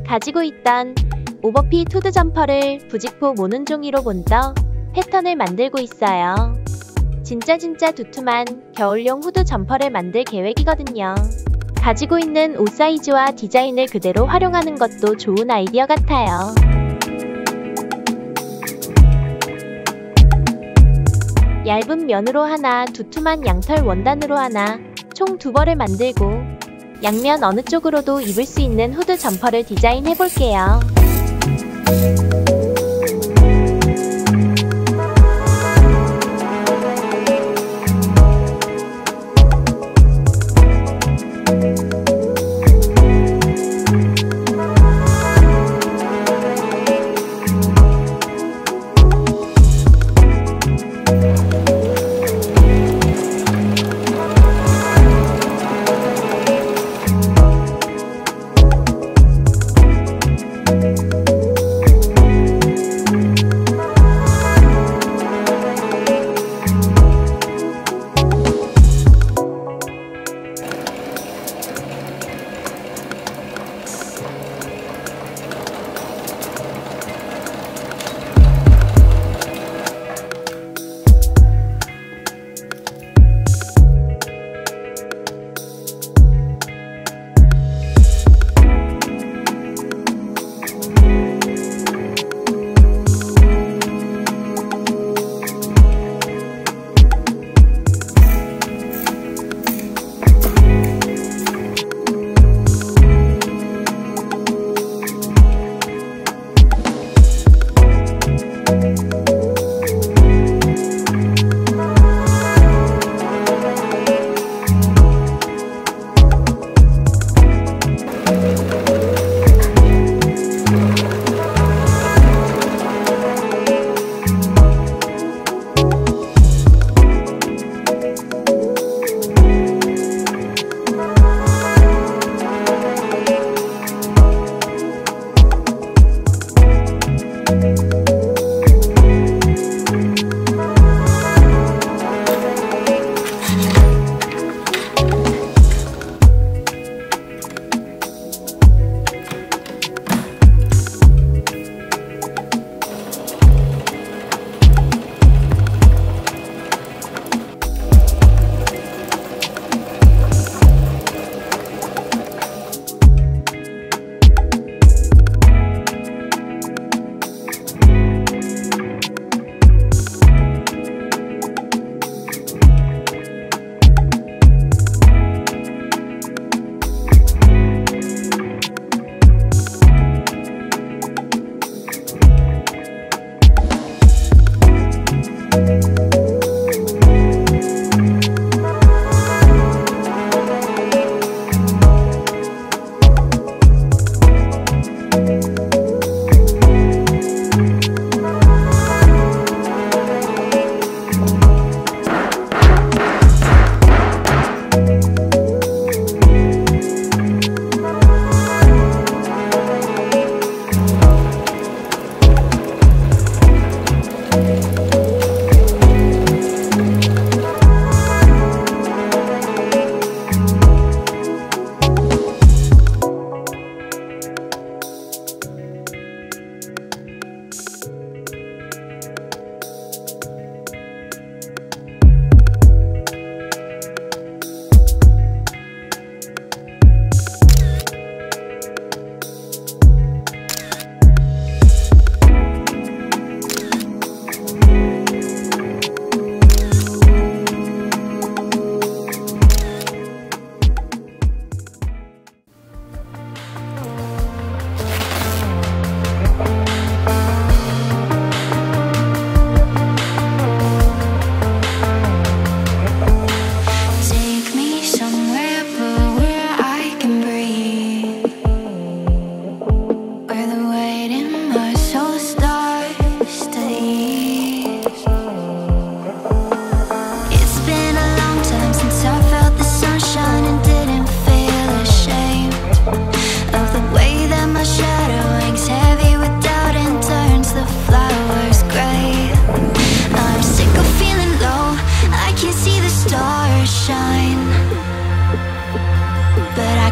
가지고 있던 오버핏 후드점퍼를 부직포 모는 종이로 먼저 패턴을 만들고 있어요. 진짜 두툼한 겨울용 후드점퍼를 만들 계획이거든요. 가지고 있는 옷 사이즈와 디자인을 그대로 활용하는 것도 좋은 아이디어 같아요. 얇은 면으로 하나, 두툼한 양털 원단으로 하나, 총 2벌을 만들고 양면 어느 쪽으로도 입을 수 있는 후드 점퍼를 디자인해 볼게요.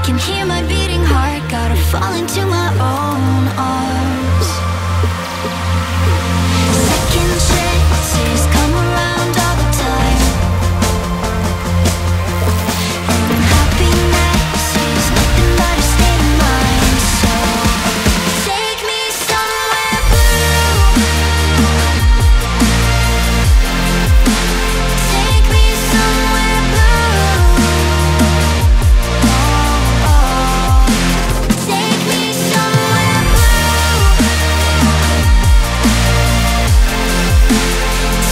can hear my beating heart, gotta fall into my own arms. Second chances come around all the time, and happiness is nothing but a state of mind. So take me somewhere blue, take me somewhere blue, take me somewhere blue,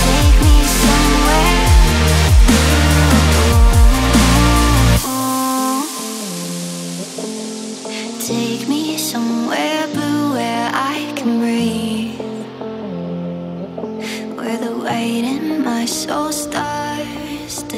take me somewhere blue, take me somewhere blue where I can breathe, where the weight in my soul starts to